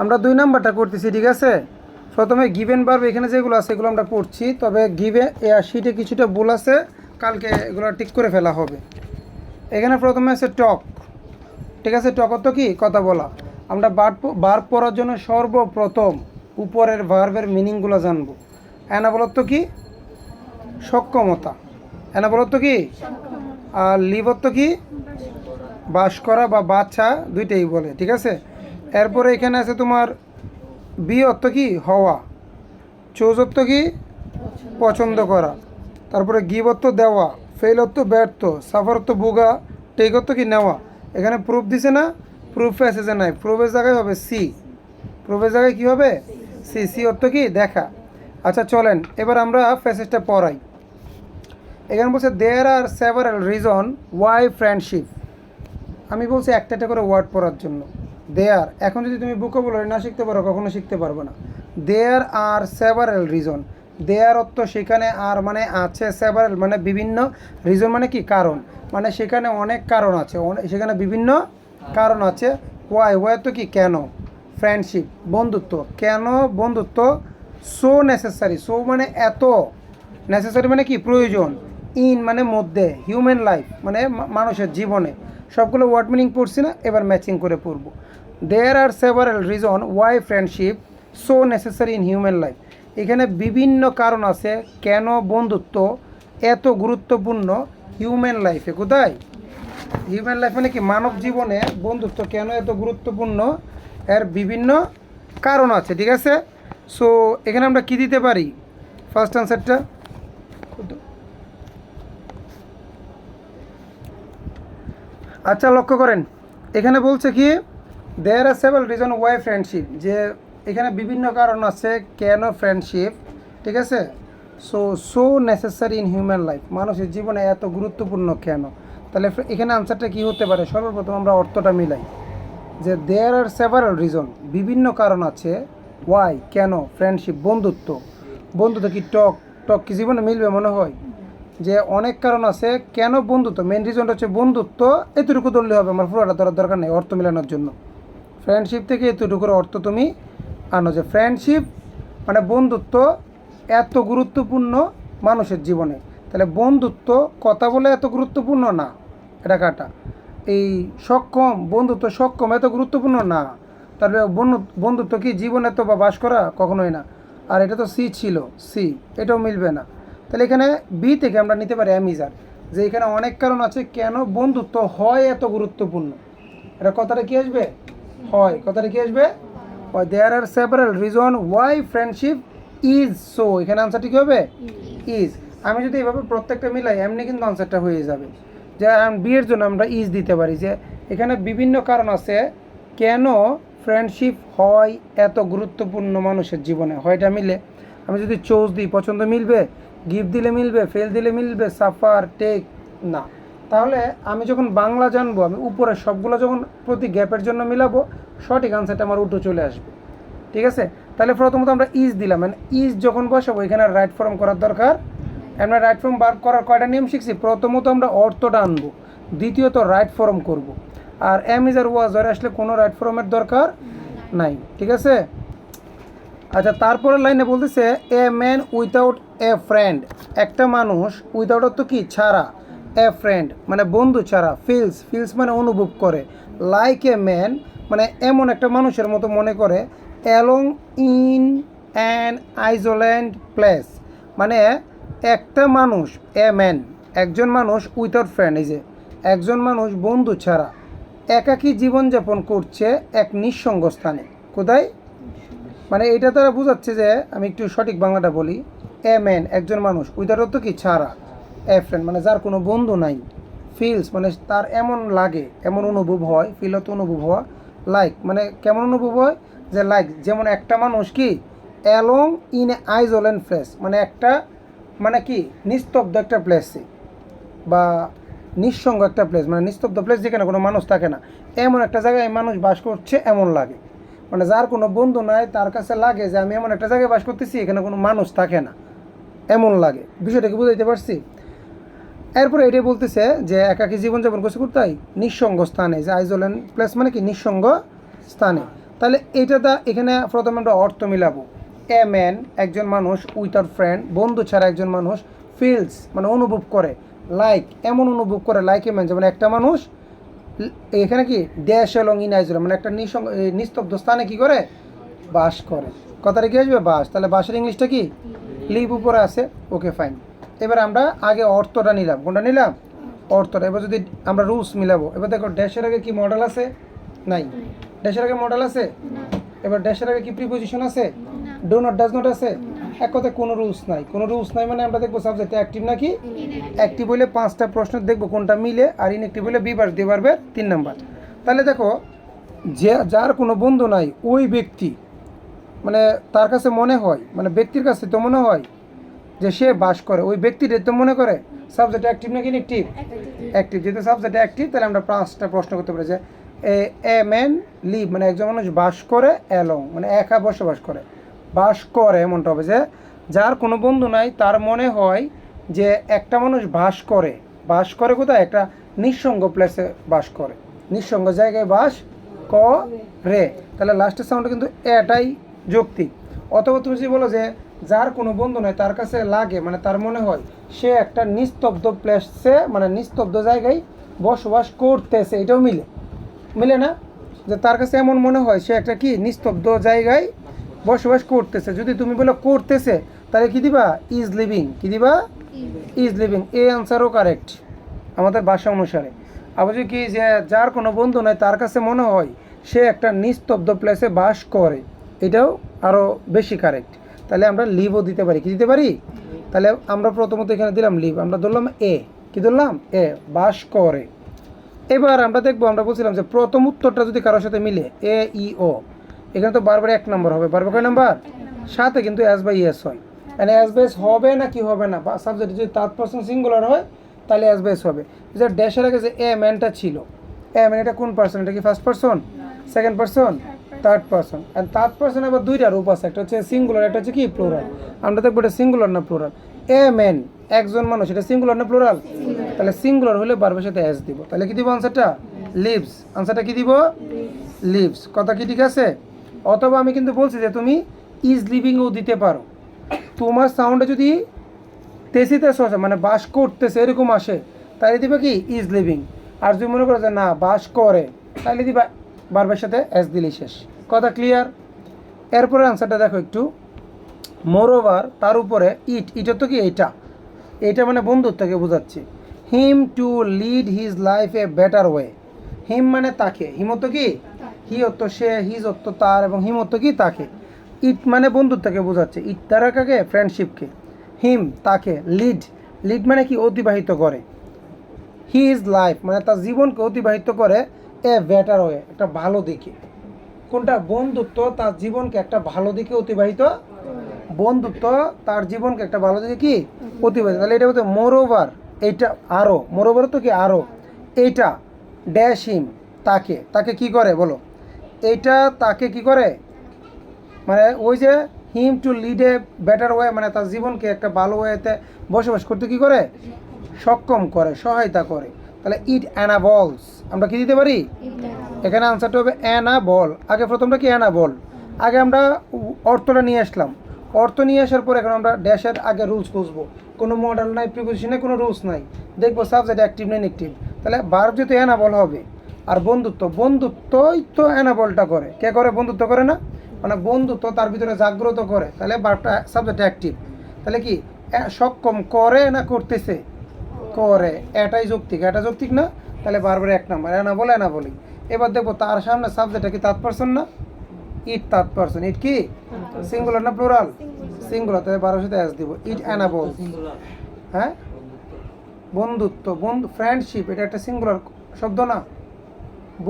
আমরা 2 নাম্বারটা করতেছি, ঠিক আছে। প্রথমে গিভেন ভার্ব এখানে যেগুলো আছে এগুলো আমরা পড়ছি, তবে গিভে শিটে কিছুটা ভুল আছে, কালকে এগুলো ঠিক করে ফেলা হবে। এখানে প্রথমে আছে টক, ঠিক আছে। টক অর্থ কি? কথা বলা। আমরা ভার্ব পড়ার জন্য সর্বপ্রথম উপরের ভার্বের মিনিংগুলো জানবো। অ্যানাবল অর্থ কি? সক্ষমতা। অ্যানাবল অর্থ কি? আর লিভ অর্থ কি? বাস করা বা বাচ্চা, দুইটাই বলে, ঠিক আছে। এরপরে এখানে আছে তোমার বি অর্থ কি? হওয়া। চুজ অর্থ কি? পছন্দ করা। তারপরে গিভ অর্থ দেওয়া, ফেল অর্থ ব্যর্থ, সাফার অর্থ ভোগা, টেক অর্থ কি? নেওয়া। এখানে প্রুফ দিছে না? প্রুফ এসেছে নাই, প্রুফের জায়গায় হবে সি। প্রুফের জায়গায় কী হবে? সি। সি অর্থ কি? দেখা। আচ্ছা চলেন এবার আমরা প্যাসেজটা পড়াই। এখানে বলছে there are several reason why friendship. আমি বলছি একটা একটা করে ওয়ার্ড পড়ার জন্য। দেয়ার, এখন যদি তুমি ভোকাবুলারি না শিখতে পারো কখনো শিখতে পারবে না। দেয়ার আর সেভারাল রিজন। দেয়ার অর্থ সেখানে, আর মানে আছে, সেভারাল মানে বিভিন্ন, রিজন মানে কি? কারণ। মানে সেখানে অনেক কারণ আছে, সেখানে বিভিন্ন কারণ আছে। ওয়াই, ওয়াই তো কি? কেন। ফ্রেন্ডশিপ বন্ধুত্ব, কেন বন্ধুত্ব। সো নেসেসারি, সো মানে এত, নেসেসারি মানে কি? প্রয়োজন। ইন মানে মধ্যে, হিউম্যান লাইফ মানে মানুষের জীবনে। সবগুলো ওয়ার্ড মিনিং পড়ছি না, এবার ম্যাচিং করে পড়বো। There are several reason why friendship so necessary in human life. এখানে বিভিন্ন কারণ আছে কেন বন্ধুত্ব এত গুরুত্বপূর্ণ হিউম্যান লাইফে। কোথায়? হিউম্যান লাইফ মানে কি? মানব জীবনে বন্ধুত্ব কেন এত গুরুত্বপূর্ণ, এর বিভিন্ন কারণ আছে, ঠিক আছে। সো এখানে আমরা কি দিতে পারি? ফার্স্ট আনসারটা আচ্ছা লক্ষ্য করেন, এখানে বলছে কি? There are several reason why friendship, যে এখানে বিভিন্ন কারণ আছে কেন ফ্রেন্ডশিপ, ঠিক আছে। So so necessary in human life, মানুষের জীবনে এত গুরুত্বপূর্ণ কেন। তাহলে এখানে আনসারটা কি হতে পারে? সর্বপ্রথম আমরা অর্থটা মিলাই, যে দেয়ার আর সেভারাল রিজন, বিভিন্ন কারণ আছে, ওয়াই কেন, ফ্রেন্ডশিপ বন্ধুত্ব। বন্ধুত্ব কি? টক, টক কি জীবনে মিলবে মনে হয়? যে অনেক কারণ আছে কেন বন্ধুত্ব, মেন রিজনটা হচ্ছে বন্ধুত্ব। এতটুকু ধরলে হবে, আমার পুরোটা ধরার দরকার নেই অর্থ মেলানোর জন্য। ফ্রেন্ডশিপ থেকে এতটুকুর অর্থ তুমি আনো, যে ফ্রেন্ডশিপ মানে বন্ধুত্ব এত গুরুত্বপূর্ণ মানুষের জীবনে। তাহলে বন্ধুত্ব কথা বলে এত গুরুত্বপূর্ণ না, এটা কাটা। এই সক্ষম, বন্ধুত্ব সক্ষম এত গুরুত্বপূর্ণ না। তাহলে বন্ধুত্ব কি জীবনে তো বা বাস করা? কখনোই না। আর এটা তো সি ছিল, সি, এটাও মিলবে না। তাহলে এখানে বি থেকে আমরা নিতে পারি অ্যামিজার, যে এখানে অনেক কারণ আছে কেন বন্ধুত্ব হয় এত গুরুত্বপূর্ণ। এটা কথাটা কি আসবে? হয়। কথাটা কি আসবে? হয়। There are several reason why friendship is so, এখানে আনসারটি কী হবে? ইজ। আমি যদি এভাবে প্রত্যেকটা মিলাই এমনি কিন্তু আনসারটা হয়ে যাবে। যে বিয়ের জন্য আমরা ইজ দিতে পারি, যে এখানে বিভিন্ন কারণ আছে কেন ফ্রেন্ডশিপ হয় এত গুরুত্বপূর্ণ মানুষের জীবনে। হয়টা মিলে। আমি যদি চোজ দিই পছন্দ মিলবে, গিফট দিলে মিলবে, ফেল দিলে মিলবে, সাফার, টেক না। তাহলে আমি যখন বাংলা জানবো, আমি উপরে সবগুলো যখন প্রতি গ্যাপের জন্য মিলাবো, সঠিক আনসারটা আমার উল্টো চলে আসবে, ঠিক আছে। তাহলে প্রথমত আমরা ইজ দিলাম, মানে ইজ যখন বসাবো এখানে রাইট ফর্ম করার দরকার। আমরা রাইট ফর্ম বার করার কয়টা নিয়ম শিখছি? প্রথমত আমরা অর্থটা আনবো, দ্বিতীয়ত রাইট ফর্ম করব। আর এম ইজ আর ওয়াজ আর আসলে কোনো রাইট ফর্মের দরকার নাই, ঠিক আছে। আচ্ছা তারপরের লাইনে বলতেছে a man without a friend, একটা মানুষ, উইথাউট অর্থ কি? ছাড়া, এ ফ্রেন্ড মানে বন্ধু ছাড়া, ফিলস, ফিলস মানে অনুভব করে, লাইক এ ম্যান মানে এমন একটা মানুষের মতো মনে করে, অ্যালং ইন অ্যান আইসোল্যান্ড প্লেস মানে একটা মানুষ, এ ম্যান একজন মানুষ, উইথাউট ফ্রেন্ড এই যে একজন মানুষ বন্ধু ছাড়া একাকী জীবনযাপন করছে এক নিঃসঙ্গ স্থানে। কোথায়? মানে এটা তারা বোঝাচ্ছে যে, আমি একটু সঠিক বাংলাটা বলি, এ ম্যান একজন মানুষ, উইদার তো কি? ছাড়া, এ ফ্রেন্ড মানে যার কোনো বন্ধু নাই, ফিলস মানে তার এমন লাগে, এমন অনুভব হয়, ফিল হতো অনুভব হওয়া, লাইক মানে কেমন অনুভব হয়? যে লাইক যেমন একটা মানুষ কি অ্যালং ইন এ আইসোলেন্ট প্লেস মানে একটা, মানে কি নিস্তব্ধ একটা প্লেসে বা নিঃসঙ্গ একটা প্লেস, মানে নিস্তব্ধ প্লেস যেখানে কোনো মানুষ থাকে না, এমন একটা জায়গায় মানুষ বাস করছে এমন লাগে। মানে যার কোনো বন্ধু নাই তার কাছে লাগে যে আমি এমন একটা জায়গায় বাস করতেছি এখানে কোনো মানুষ থাকে না, এমন লাগে। বিষয়টাকে বুঝাইতে পারছি? এরপরে এটাই বলতেছে যে একাকী জীবনযাপন করছে কোথায়? নিঃসঙ্গ স্থানে, যে আইসোলেন্ট প্লেস মানে কি? নিঃসঙ্গ স্থানে। তাহলে এইটা এখানে প্রথমে আমরা অর্থ মিলাবো। এ ম্যান একজন মানুষ, উইথাউট ফ্রেন্ড বন্ধু ছাড়া একজন মানুষ, ফিলস মানে অনুভব করে, লাইক এমন অনুভব করে, লাইক এ ম্যান যেমন একটা মানুষ এখানে কি ড্যাশ এবং ইনাইজল মানে একটা নিস্তব্ধ স্থানে কি করে বাস করে। কথাটা কি আসবে বাস, তাহলে বাসের ইংলিশটা কি লিভ উপরে আছে। Okay fine. এবার আমরা আগে অর্থটা নিলাম, কোনটা নিলাম অর্থটা। এবার যদি আমরা রুলস মিলাবো, এবার দেখো ড্যাশের আগে কি মডেল আছে, নাই। ড্যাশের আগে মডেল আছে, এবার ড্যাশের আগে কি প্রিপোজিশন আছে, ডু নট ডাজ নট আছে। এক কথায় কোনো রুলস নাই, কোনো রুলস নাই মানে আমরা দেখবো সাবজেক্ট অ্যাক্টিভ নাকি অ্যাক্টিভ হইলে 5টা প্রশ্ন দেখবো কোনটা মিলে, আর ইনঅ্যাক্টিভ হইলে বিবার দিয়ে পারবে 3 নাম্বার। তাহলে দেখো যে যার কোনো বন্ধু নাই ওই ব্যক্তি মানে তার কাছে মনে হয়, মানে ব্যক্তির কাছে তো মনে হয় যে সে বাস করে, ওই ব্যক্তিটা তো মনে করে সাবজেক্ট অ্যাক্টিভ নাকি ইনঅ্যাক্টিভ অ্যাক্টিভ। যেহেতু সাবজেক্ট অ্যাক্টিভ তাহলে আমরা 5টা প্রশ্ন করতে পারি যে এ ম্যান লিভ মানে একজন মানুষ বাস করে, অ্যালং মানে একা বসবাস করে, বাস করে এমনটা হবে যে যার কোনো বন্ধু নাই তার মনে হয় যে একটা মানুষ বাস করে। বাস করে কোথায়, একটা নিঃসঙ্গ প্লেসে বাস করে, নিঃসঙ্গ জায়গায় বাস করে। তাহলে লাস্টের সাউন্ডটা কিন্তু এটাই যৌক্তিক। অথবা তুমি যদি বলো যে যার কোনো বন্ধু নাই তার কাছে লাগে মানে তার মনে হয় সে একটা নিস্তব্ধ প্লেসে মানে নিস্তব্ধ জায়গায় বসবাস করতেছে, এটাও মিলে মিলে না, যে তার কাছে এমন মনে হয় সে একটা কি নিস্তব্ধ জায়গায় বসবাস করতেছে। যদি তুমি বলো করতেছে তাহলে কি দিবা ইজ লিভিং, কি দিবা ইজ লিভিং। এই আনসারও কারেক্ট আমাদের ভাষা অনুসারে। আবার যদি কি যে যার কোনো বন্ধু নাই তার কাছে মনে হয় সে একটা নিস্তব্ধ প্লেসে বাস করে, এটাও আরও বেশি কারেক্ট। তাহলে আমরা লিভও দিতে পারি, কি দিতে পারি। তাহলে আমরা প্রথমত এখানে দিলাম লিভ, আমরা ধরলাম এ, কি ধরলাম এ বাস করে। এবার আমরা দেখবো, আমরা বলছিলাম যে প্রথম উত্তরটা যদি কারোর সাথে মিলে এ ই ও, এখানে তো বারবার 1 নম্বর হবে, বারবার কয় নাম্বার সাথে কিন্তু এস বাই এস হয়, মানে এস বাই এস হবে না কি হবে না, বা সাবজেক্ট যদি থার্ড পারসন সিঙ্গুলার হয় তাহলে এস বাই এস হবে। যে ড্যাশের আগে যে এ ম্যানটা ছিল, এ ম্যান এটা কোন পার্সন, এটা কি first person second person third person. And third person আবার 2টা রূপ আছে, একটা হচ্ছে সিঙ্গুলার, একটা হচ্ছে কি প্লুরাল। আমরা দেখবো এটা সিঙ্গুলার না প্লুরাল। এ ম্যান একজন মানুষ, এটা সিঙ্গুলার না প্লুরাল, তাহলে সিঙ্গুলার হলে বারবার সাথে এস দিব, তাহলে কি দিব আনসারটা লিভস, আনসারটা কি দিব লিভস। কথা কি ঠিক আছে। অথবা আমি কিন্তু বলছি যে তুমি ইজ লিভিংও দিতে পারো, তোমার সাউন্ডে যদি তেসিতে আসে মানে বাস করতেছে এরকম আসে তাহলে দিবে কি ইজ লিভিং। আর যদি মনে করো যে না বাস করে তাহলে দিবা বারবার সাথে এস দিলেই শেষ। কথা ক্লিয়ার। এরপরে আনসারটা দেখো একটু, মোর ওভার তার উপরে ইট তো কি এইটা, এইটা মানে বন্ধুত্বকে বোঝাচ্ছে। Him to lead his life a better way. Him মানে তাকে, হিম অর্থ কি হি অর্থ সে, হিজ অর্থ তার, এবং হিম অর্থ কি তাকে। ইট মানে বন্ধুত্বকে বোঝাচ্ছে, ইট দ্বারা কাকে ফ্রেন্ডশিপকে। হিম তাকে, লিড লিড মানে কি অতিবাহিত করে, হি ইজ লাইফ মানে তার জীবনকে অতিবাহিত করে এ বেটার ওয়ে একটা ভালো দিকে। কোনটা বন্ধুত্ব তার জীবনকে একটা ভালো দিকে অতিবাহিত, বন্ধুত্ব তার জীবনকে একটা ভালো দিকে কি অতিবাহিত। তাহলে এটা বলতে মোর ওভার, এইটা আরও, মোর ওভার তো কি আরও, এইটা ড্যাশ হিম তাকে, তাকে কি করে বলো, এইটা তাকে কি করে মানে ওই যে হিম to lead a better way মানে তার জীবনকে একটা ভালো ওয়েতে বসবাস করতে কি করে সক্ষম করে, সহায়তা করে। তাহলে ইট অ্যানাবলস, আমরা কি দিতে পারি এখানে আনসারটা হবে অ্যানাবল। আগে প্রথমটা কি অ্যানাবল, আগে আমরা অর্থটা নিয়ে আসলাম, অর্থ নিয়ে আসার পর এখন আমরা ড্যাশের আগে রুলস বুঝবো। কোনো মডেল নাই, প্রিপোজিশনে কোনো রুলস নাই, দেখবো সাবজেক্ট অ্যাক্টিভ না ইনঅ্যাক্টিভ। তাহলে ভার্ব যেহেতু অ্যানাবল হবে, আর বন্ধুত্ব, বন্ধুত্বই তো অ্যানাবলটা করে, কে করে বন্ধুত্ব করে না, মানে বন্ধুত্ব তার ভিতরে জাগ্রত করে, তাহলে ভার্বটা সাবজেক্ট অ্যাক্টিভ। তাহলে কি সক্ষম করে না করতেছে করে, এটাই যৌক্তিক, এটা যৌক্তিক না, তাহলে বারবার 1 নম্বর অ্যানাবল অ্যানাবলই। এবার দেখবো তার সামনে সাবজেক্টটা কি থার্ড পারসন না, ইট থার্ড পারসন, ইট কি সিঙ্গুলার না প্লুরাল সিঙ্গুলার, তাহলে 12 সাথে এস দিব, ইট অ্যানাবল। হ্যাঁ বন্ধুত্ব, বন্ধু ফ্রেন্ডশিপ এটা একটা সিঙ্গুলার শব্দ না,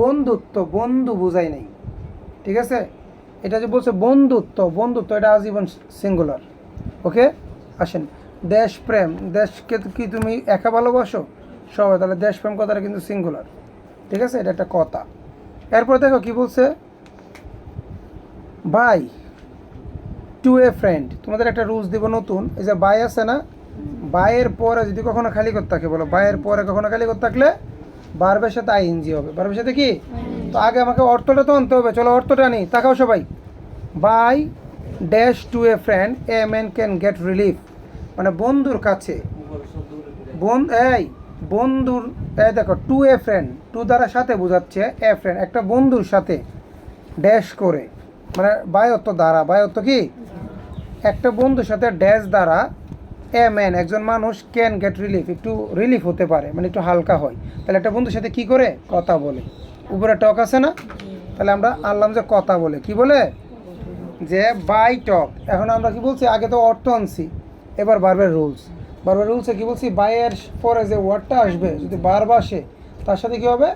বন্ধুত্ব বন্ধু বোঝাই নাই, ঠিক আছে। এটা যে বলছে বন্ধুত্ব, বন্ধুত্ব এটা আজীবন সিঙ্গুলার। ওকে আসেন, দেশপ্রেম, দেশকে কি তুমি একা ভালোবাসো সবাই, তাহলে দেশপ্রেম কথাটা কিন্তু সিঙ্গুলার, ঠিক আছে, এটা একটা কথা। এরপর দেখো কি বলছে, বাই টু এ ফ্রেন্ড, তোমাদের একটা রুলস দিব নতুন, এই যে বাই আছে না, বাইয়ের পরে যদি কখনো খালি করতে থাকে বলো, বাইয়ের পরে কখনো খালি করতে থাকলে ভার্বের সাথে আইএনজি হবে, ভার্বের সাথে কি তো আগে আমাকে অর্থটা তো আনতে হবে, চলো অর্থটা আনি। তাকাও সবাই। By dash to a friend a man can get relief, মানে বন্ধুর কাছে এই বন্ধুর, এই দেখো টু এ ফ্রেন্ড, টু দ্বারা সাথে বোঝাচ্ছে, এ ফ্রেন্ড একটা বন্ধুর সাথে, ড্যাশ করে মানে বাই অর্থ দ্বারা, বাই অর্থ কি একটা বন্ধুর সাথে ড্যাশ দ্বারা, এ ম্যান একজন মানুষ, ক্যান গেট রিলিফ একটু রিলিফ হতে পারে, মানে একটু হালকা হয়। তাহলে একটা বন্ধুর সাথে কি করে কথা বলে, উপরে টক আছে না, তাহলে আমরা আনলাম যে কথা বলে, কি বলে যে বাই টক। এখন আমরা কি বলছি, আগে তো অর্থ আনছি, এবার ভার্বের রুলস। ভার্বের রুলসে কি বলছি, বাইয়ের পরে যে ওয়ার্ডটা আসবে যদি ভার্ব আসে তার সাথে কি হবে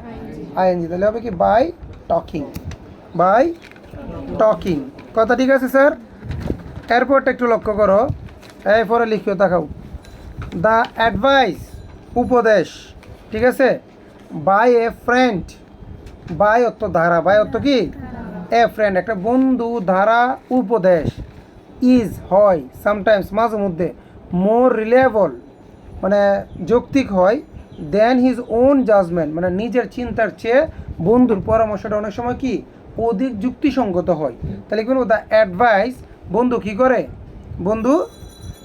আইএনজি, তাহলে হবে কি বাই টকিং, বাই টকিং। কথা ঠিক আছে স্যার? এরপরটা একটু লক্ষ্য করো, এই পরে লিখিও দেখাও, দ্য অ্যাডভাইস উপদেশ, ঠিক আছে, বাই এ ফ্রেন্ড, বাই অর্থ ধারা, বাই অর্থ কি এ ফ্রেন্ড একটা বন্ধু ধারা উপদেশ, ইজ হয় সামটাইমস মাঝে মধ্যে, মোর রিলেয়েবল মানে যৌক্তিক হয়, দেন হিজ ওন জাজমেন্ট মানে নিজের চিন্তার চেয়ে বন্ধুর পরামর্শটা অনেক সময় কি অধিক যুক্তিসঙ্গত হয়। তাহলে কি বলবো, দ্য অ্যাডভাইস বন্ধু কি করে, বন্ধু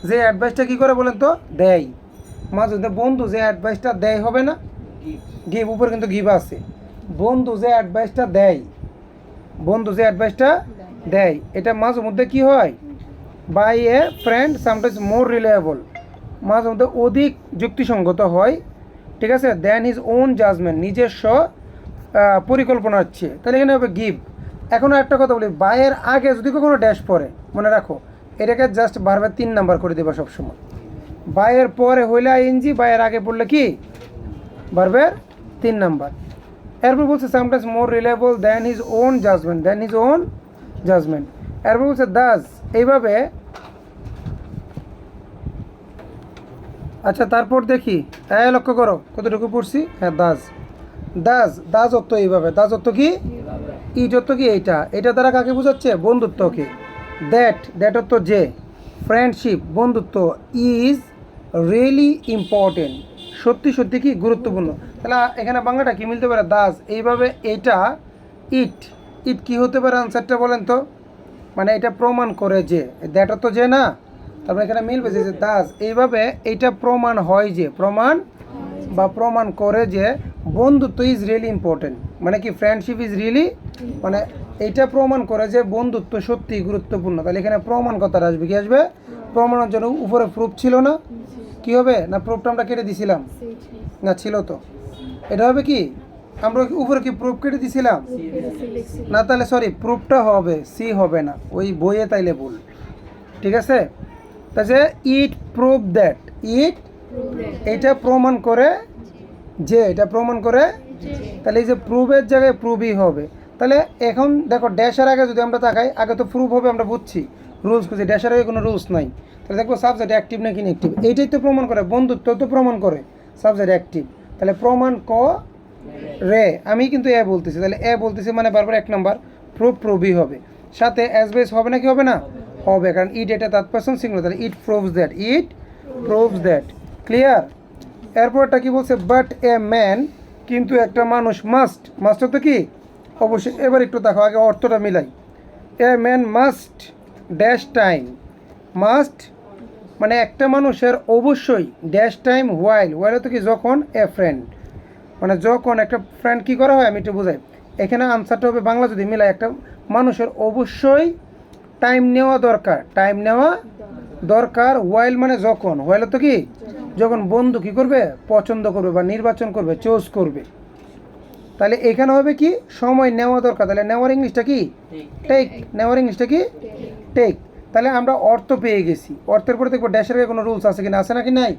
যে অ্যাডভাইসটা কি করে বলেন তো দেয়, মাঝে মধ্যে বন্ধু যে অ্যাডভাইসটা দেয় হবে না, গিভ উপরে কিন্তু গিভ আছে, বন্ধু যে অ্যাডভাইসটা দেয়, বন্ধু যে অ্যাডভাইসটা দেয় এটা মাঝে মধ্যে কি হয়, by a friend sometimes more reliable, মাঝে মধ্যে অধিক যুক্তিসঙ্গত হয়, ঠিক আছে, দেন হিজ ওন জাজমেন্ট নিজস্ব পরিকল্পনার চেয়ে, তাহলে এখানে হবে গিভ। এখনও একটা কথা বলি, বাইয়ের আগে যদি কখনো ড্যাশ পড়ে মনে রাখো এটাকে জাস্ট বারবার 3 নাম্বার করে দেবা সবসময়, বাইয়ের পরে হইলে আইএনজি, বাইয়ের আগে পড়লে কি বারবার 3 নাম্বার। এরপর বলছে সামটাইমস মোর রিলায়েবল দেন হিজ ওন জাজমেন্ট, দেন হিজ ওন জাজমেন্ট। এরপর বলছে দাস, এইভাবে। আচ্ছা তারপর দেখি, লক্ষ্য করো কতটুকু পড়ছি, হ্যাঁ দাস, দাস দাস অর্থ এইভাবে, দাস অর্থ কি ইট অর্থ কি এইটা, এটা দ্বারা কাকে বোঝাচ্ছে বন্ধুত্বকে, দ্যাট অর্থ যে, ফ্রেন্ডশিপ বন্ধুত্ব, ইজ রিয়েলি ইম্পর্টেন্ট সত্যি সত্যি কি গুরুত্বপূর্ণ। তাহলে এখানে বাংলাটা কি মিলতে পারে, দাস এইভাবে, এইটা ইট, ইট কি হতে পারে আনসারটা বলেন তো, মানে এটা প্রমাণ করে যে, দ্যাট অর্থ যে না, তারপরে এখানে মিলবে যে দাস এইভাবে, এইটা প্রমাণ হয় যে, প্রমাণ বা প্রমাণ করে যে বন্ধুত্ব ইজ রিয়েলি ইম্পর্টেন্ট, মানে কি ফ্রেন্ডশিপ ইজ রিয়েলি, মানে এইটা প্রমাণ করে যে বন্ধুত্ব সত্যি গুরুত্বপূর্ণ। তাহলে এখানে প্রমাণ কথাটা আসবে, কি আসবে প্রমাণের জন্য, উপরে প্রুফ ছিল না, কি হবে না প্রুফটা আমরা কেটে দিছিলাম না, ছিল তো, এটা হবে কি আমরা উপরে কি প্রুফ কেটে দিছিলাম না, তাহলে সরি প্রুফটা হবে, সি হবে না, ওই বইয়ে তাইলে ভুল, ঠিক আছে। তাহলে ইট প্রুফ দ্যাট, ইট এটা প্রমাণ করে যে, এটা প্রমাণ করে, তাহলে এই যে প্রুফের জায়গায় প্রুফই হবে। তাহলে এখন দেখো ড্যাশের আগে যদি আমরা তাকাই, আগে তো প্রুফ হবে আমরা বুঝছি, রুলস খুঁজি, ড্যাশের আগে কোনো রুলস নাই, তাহলে দেখবো সাবজেক্ট অ্যাক্টিভ নাকি ইনঅ্যাক্টিভ, এইটাই তো প্রমাণ করে, বন্ধুত্ব তো প্রমাণ করে সাবজেক্ট অ্যাক্টিভ, তাহলে প্রমাণ ক রে, আমি কিন্তু এ বলতেছি, তাহলে এ বলতেছি মানে বারবার 1 নাম্বার প্রুফ প্রুফই হবে, সাথে অ্যাজ বেস হবে নাকি হবে না, হবে, কারণ ইট এটা তার পার্সন সিঙ্গুলার, তাহলে it proves that, it proves that, clear. এরপরটা কি বলছে, বাট এ ম্যান কিন্তু একটা মানুষ, মাস্ট, মাস্ট তো কি অবশ্যই, এবার একটু দেখো আগে অর্থটা মিলাই, এ man must dash time, must মানে একটা মানুষের অবশ্যই, ড্যাশ টাইম হোয়াইল, হোয়াইল তো কি যখন, এ ফ্রেন্ড মানে যখন একটা ফ্রেন্ড কি করা হয়, আমি একটু বোঝাই, এখানে আনসারটা হবে বাংলা যদি মিলাই, একটা মানুষের অবশ্যই টাইম নেওয়া দরকার, টাইম নেওয়া দরকার, হোয়াইল মানে যখন, হোয়াইল তো কি যখন বন্ধু কি করবে পছন্দ করবে বা নির্বাচন করবে, চুজ করবে, তাহলে এখানে হবে কি সময় নেওয়া দরকার, তাহলে নেওয়ার ইংলিশটা কি টেক, নেওয়ার ইংলিশটা কি টেক। তাহলে আমরা অর্থ পেয়ে গেছি, অর্থের পরে দেখবো ড্যাশের কোনো রুলস আছে কিনা, আছে নাকি নাই,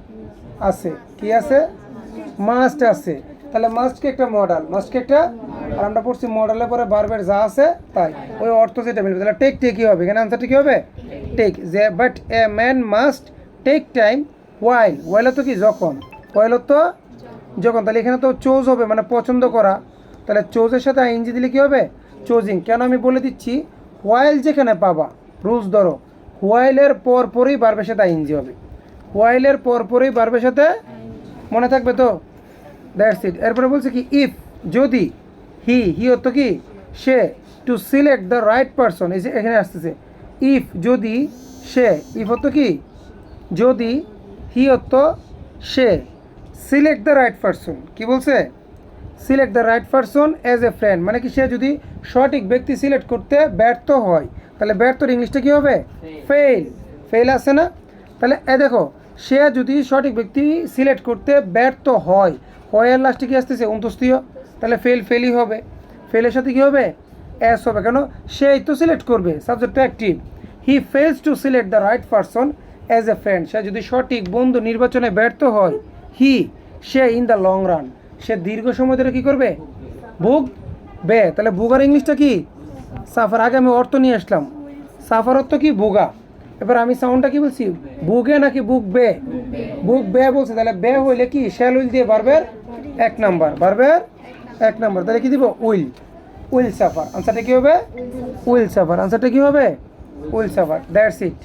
আছে, কি আছে মাস্ট আছে, তাহলে মাস্টকে একটা মডেল, মাস্টকে একটা, আর আমরা পড়ছি মডেলের পরে বারবার যা আছে তাই, ওই অর্থ যেটা মিলবে, তাহলে টেক টেক কী হবে, এখানে আনসারটা কী হবে টেক, যে but a man must take time while, while তো কি যখন, ওয়াইল তো যখন, তাহলে এখানে তো চোজ হবে মানে পছন্দ করা, তাহলে চোজের সাথে আইএনজি দিলে কী হবে চোজিং, কেন আমি বলে দিচ্ছি, ওয়াইল যেখানে পাবা রুলস ধরো, ওয়াইলের পর পরই বারবার সাথে আইএনজি হবে, ওয়াইলের পর পরই বারবার সাথে, মনে থাকবে তো, দ্যাটস ইট। এরপরে বলছে কি ইফ যদি, হি অর্থ কি সে, to select the right person, এই যে এখানে আসতেছে ইফ যদি সে, ইফ অর্থ কি যদি, হি অর্থ সে, সিলেক্ট দ্য রাইট পারসন, কি বলছে select the right person as a friend, মানে কি সে যদি সঠিক ব্যক্তি সিলেক্ট করতে ব্যর্থ হয়, তাহলে ব্যর্থর ইংলিশটা কী হবে ফেল, ফেল আছে না, তাহলে দেখো সে যদি সঠিক ব্যক্তি সিলেক্ট করতে ব্যর্থ হয়, এর লাস্টে কি আসতেছে অন্তস্তীয়, তাহলে ফেলই হবে, ফেলের সাথে কী হবে অ্যাস হবে, কেন সেই তো সিলেক্ট করবে, সাবজেক্টটা active. He fails to select the right person as a friend, সে যদি সঠিক বন্ধু নির্বাচনে ব্যর্থ হয়, সে ইন দ্য লং রান, সে দীর্ঘ সময় ধরে কী করবে ভুগবে, তাহলে ভুগার ইংলিশটা কি সাফার, আগে আমি অর্থ নিয়ে আসলাম, সাফার অর্থ কি ভোগা, এবার আমি সাউন্ডটা কি বলছি বুগে নাকি বুগবে, বুগবে বলছে, তাহলে বে হইলে কি শ্যাল উইল দিয়ে বারবার 1 নাম্বার, বারবার 1 নাম্বার, তাহলে কি দিব উইল সাফার, আনসারটা কি হবে উইল সাফার, আনসারটা কি হবে উইল সাফার, দ্যাটস ইট।